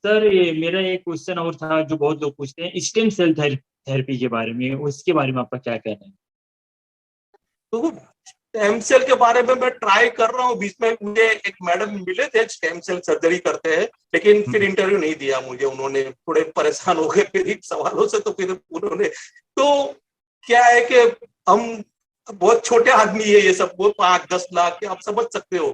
Sir ये मेरा एक क्वेश्चन और था जो बहुत लोग पूछते हैं, स्टेम सेल थेरेपी के बारे में, उसके बारे में आपका क्या कहना है? तो स्टेम सेल के बारे में मैं ट्राई कर रहा हूँ। बीच में मुझे एक मैडम मिले थे, स्टेम सेल सर्जरी करते हैं, लेकिन फिर हम्म, इंटरव्यू नहीं दिया मुझे उन्होंने। थोड़े परेशान हो गए फिर इन सवालों से, तो फिर उन्होंने तो क्या है कि हम बहुत छोटे आदमी है, ये सब वो 5-10 लाख के आप समझ सकते हो।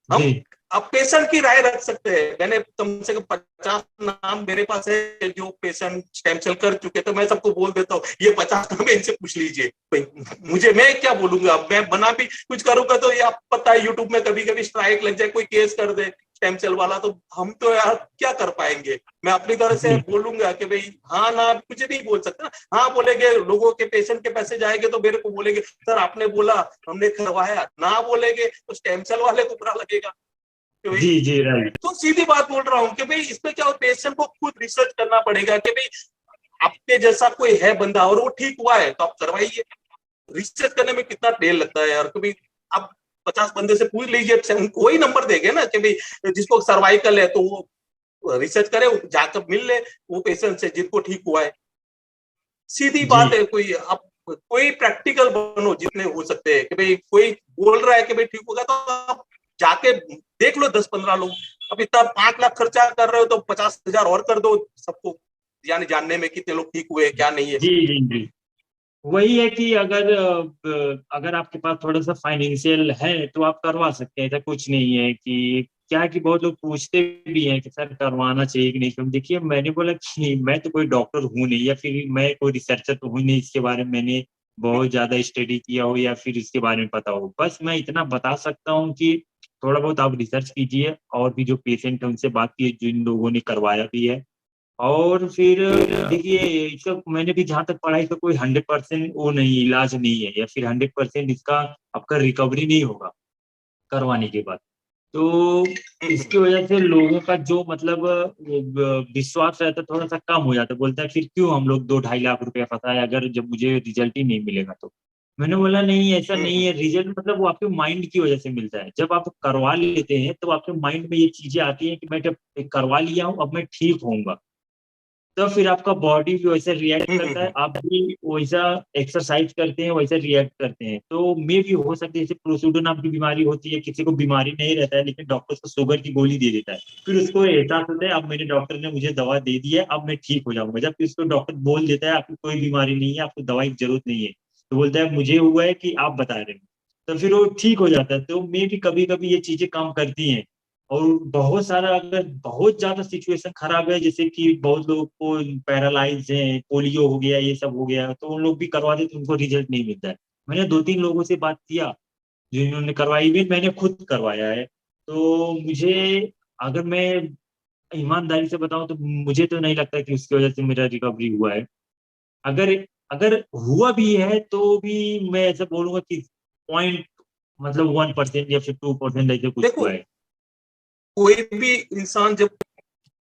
जी हम अब पेशेंट की राय रख सकते हैं। मैंने कम से कम 50 नाम मेरे पास है जो पेशेंट स्टेम सेल कर चुके, तो मैं सबको बोल देता हूँ ये 50 नाम इनसे पूछ लीजिए। भाई मुझे मैं क्या बोलूंगा, मैं बना भी कुछ करूंगा तो ये आप पता है यूट्यूब में कभी कभी स्ट्राइक लग जाए, कोई केस कर दे स्टेम सेल वाला, तो हम तो यार क्या कर पाएंगे। मैं अपनी तरह से जी बोलूंगा कि भाई हाँ ना, कुछ नहीं बोल सकता। हाँ बोलेंगे, लोगों के पेशेंट के पैसे जाएंगे तो मेरे को बोलेंगे सर आपने बोला हमने करवाया, ना बोलेंगे तो स्टेम सेल वाले को बुरा लगेगा कि भाई। जी जी राइट। तो सीधी बात बोल रहा हूँ कि भाई इसमें क्या हो, पेशेंट को खुद रिसर्च करना पड़ेगा कि भाई आपके जैसा कोई है बंदा और वो ठीक हुआ है तो आप करवाइए। रिसर्च करने में कितना देर लगता है यार। कभी आप 50 बंदे से पूछ लीजिए, कोई नंबर देंगे ना कि भाई जिसको सर्वाइकल है तो वो रिसर्च करे, जाकर मिल ले वो पेशेंट से जिनको ठीक हुआ है। सीधी जी बात है। कोई आप कोई प्रैक्टिकल बनो जितने हो सकते हैं कि भाई कोई बोल रहा है कि भाई ठीक होगा तो आप जाके देख लो 10-15 लोग। अब इतना 5 लाख खर्चा कर रहे हो तो 50,000 और कर दो सबको, यानी जानने में कितने लोग ठीक हुए क्या नहीं है। जी जी जी। वही है कि अगर आपके पास थोड़ा सा फाइनेंशियल है तो आप करवा सकते हैं, ऐसा कुछ नहीं है। कि क्या है कि बहुत लोग पूछते भी हैं कि सर करवाना चाहिए कि नहीं। क्यों, देखिए मैंने बोला कि मैं तो कोई डॉक्टर हूँ नहीं, या फिर मैं कोई रिसर्चर तो हूँ नहीं इसके बारे में मैंने बहुत ज्यादा स्टडी किया हो या फिर इसके बारे में पता हो। बस मैं इतना बता सकता हूँ कि थोड़ा बहुत आप रिसर्च कीजिए और भी जो पेशेंट है उनसे बात कीजिए जिन लोगों ने करवाया भी है। और फिर देखिए इसका मैंने भी जहाँ तक पढ़ाई, तो कोई 100% वो नहीं, इलाज नहीं है, या फिर 100% इसका आपका रिकवरी नहीं होगा करवाने के बाद। तो इसकी वजह से लोगों का जो मतलब विश्वास रहता है थोड़ा सा कम हो जाता है। बोलता है फिर क्यों हम लोग 2-2.5 लाख रुपया फंसाए अगर जब मुझे रिजल्ट ही नहीं मिलेगा तो। मैंने बोला नहीं, ऐसा नहीं है। रिजल्ट मतलब वो आपके माइंड की वजह से मिलता है। जब आप करवा लेते हैं तो आपके माइंड में ये चीजें आती हैं कि मैं जब करवा लिया हूँ अब मैं ठीक होऊंगा। तो फिर आपका बॉडी भी वैसे रिएक्ट करता है, आप भी वैसा एक्सरसाइज करते हैं वैसे रिएक्ट करते हैं। तो मे भी हो सकती है जैसे प्रोसीडर नाम की बीमारी होती है, किसी को बीमारी नहीं रहता है लेकिन डॉक्टर उसको शुगर की गोली दे देता है। फिर उसको एहसास होता है अब मेरे डॉक्टर ने मुझे दवा दे दी है अब मैं ठीक हो जाऊंगा। जबकि उसको डॉक्टर बोल देता है आपको कोई बीमारी नहीं है, आपको दवाई की जरूरत नहीं है। तो बोलता है मुझे हुआ है कि आप बता रहे हो। तो फिर वो ठीक हो जाता है। तो मे भी कभी कभी ये चीजें काम करती हैं। और बहुत सारा अगर बहुत ज्यादा सिचुएशन खराब है, जैसे कि बहुत लोगों को पैरालाइज है, पोलियो हो गया, ये सब हो गया, तो उन लोग भी करवा देते उनको रिजल्ट नहीं मिलता है। मैंने 2-3 लोगों से बात किया जिन्होंने करवाई भी, मैंने खुद करवाया है। तो मुझे, अगर मैं ईमानदारी से बताऊं तो मुझे तो नहीं लगता कि उसकी वजह से मेरा रिकवरी हुआ है। अगर अगर हुआ भी है तो भी मैं ऐसा बोलूंगा कि पॉइंट मतलब 1% या फिर 2% ऐसे कुछ देखो हुआ है। कोई भी इंसान जब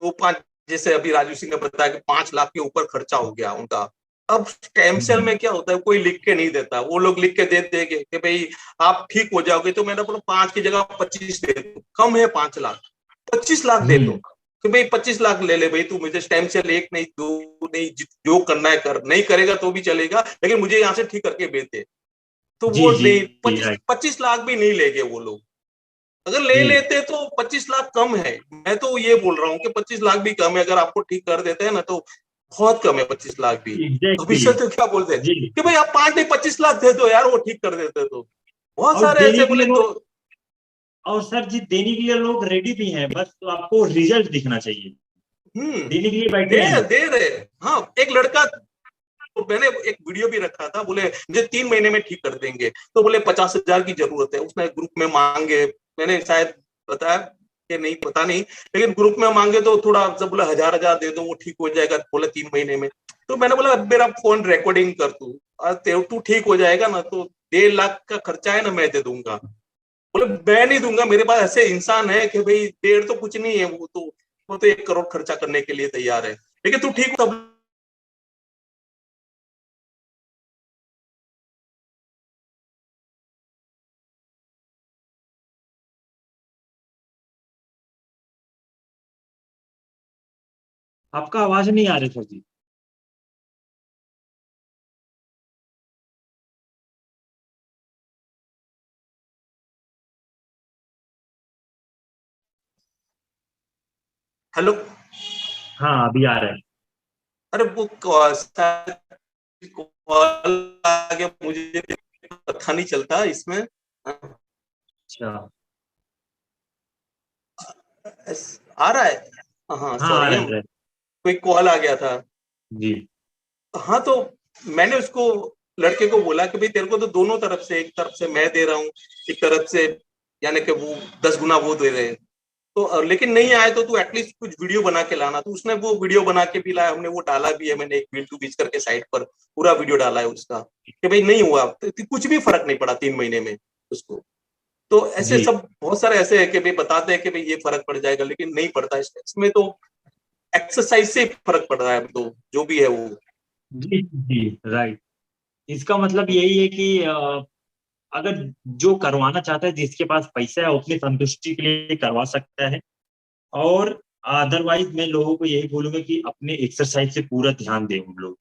वो पांच, जैसे अभी राजू सिंह ने बताया कि 5 लाख के ऊपर खर्चा हो गया उनका। अब स्टेम सेल हम्म, में क्या होता है, कोई लिख के नहीं देता, वो लोग लिख के दे देंगे कि भाई आप ठीक हो जाओगे। तो मैंने बोला 5 की जगह 25 दे दो, कम है 5 लाख, 25 लाख दे दो हम्म, कि भाई 25 लाख ले ले भाई तू मुझे स्टेम सेल, एक नहीं दो नहीं, जो करना है कर, नहीं करेगा तो भी चलेगा लेकिन मुझे यहाँ से ठीक करके भेज दे। तो जी वो जी नहीं, जी 25 राइट। 25 लाख भी नहीं लेंगे वो लोग। अगर ले जी लेते तो 25 लाख कम है। मैं तो ये बोल रहा हूँ कि 25 लाख भी कम है, अगर आपको ठीक कर देते हैं ना तो बहुत कम है 25 लाख भी। अभी एग्जैक्टली। से तो क्या बोलते हैं जी। कि भाई आप 5 नहीं 25 लाख दे दो यार, वो ठीक कर देते। तो बहुत और सारे देने ऐसे के लिए बोले दो। लोग, और सर जी देने के लिए लोग रेडी भी हैं, बस तो आपको रिजल्ट दिखना चाहिए। देने के लिए बैठे दे हैं लोग। दे रहे। हाँ एक लड़का, तो मैंने एक वीडियो भी रखा था, बोले मुझे 3 महीने में ठीक कर देंगे, तो बोले 50,000 की जरूरत है, उसने ग्रुप में मांगे। मैंने शायद बताया कि नहीं पता नहीं, लेकिन ग्रुप में मांगे तो थोड़ा सब बोला 1,000 1,000 दे दो वो ठीक हो जाएगा, बोला 3 महीने में। तो मैंने बोला मेरा फोन रिकॉर्डिंग कर तू ठीक हो जाएगा ना तो 1.5 लाख का खर्चा है ना मैं दे दूंगा। बोले मैं नहीं दूंगा, मेरे पास ऐसे इंसान है कि भाई 1.5 तो कुछ नहीं है, वो तो 1 करोड़ खर्चा करने के लिए तैयार है, लेकिन तू ठीक हो तब आपका आवाज नहीं आ रही सर जी। हेलो। हाँ अभी आ रहा है। अरे वो शायद कॉल आ गया, मुझे पता नहीं चलता इसमें। अच्छा। आ रहा है। हाँ हाँ आ सॉरी, रहा हम है। कोई कॉल आ गया था। जी हाँ तो मैंने उसको, लड़के को बोला कि भाई तेरे को तो दोनों तरफ से, एक तरफ से मैं दे रहा हूँ, एक तरफ से यानी कि वो 10 गुना वो दे रहे हैं। तो लेकिन नहीं आए तो तू एटलीस्ट कुछ वीडियो बना के लाना। तो उसने वो वीडियो बना के भी लाया, हमने वो डाला भी है, मैंने एक बिल टू बीच करके साइट पर पूरा वीडियो डाला है उसका, कि भाई नहीं हुआ तो कुछ भी फर्क नहीं पड़ा 3 महीने में उसको। तो ऐसे जी सब बहुत सारे ऐसे है कि भाई बताते हैं कि भाई ये फर्क पड़ जाएगा, लेकिन नहीं पड़ता। इसमें तो एक्सरसाइज से फर्क पड़ रहा है, तो जो भी है वो। जी जी राइट। इसका मतलब यही है कि अगर जो करवाना चाहता है, जिसके पास पैसा है, वो अपनी संतुष्टि के लिए करवा सकता है। और अदरवाइज मैं लोगों को यही बोलूंगा कि अपने एक्सरसाइज से पूरा ध्यान दें उन लोग।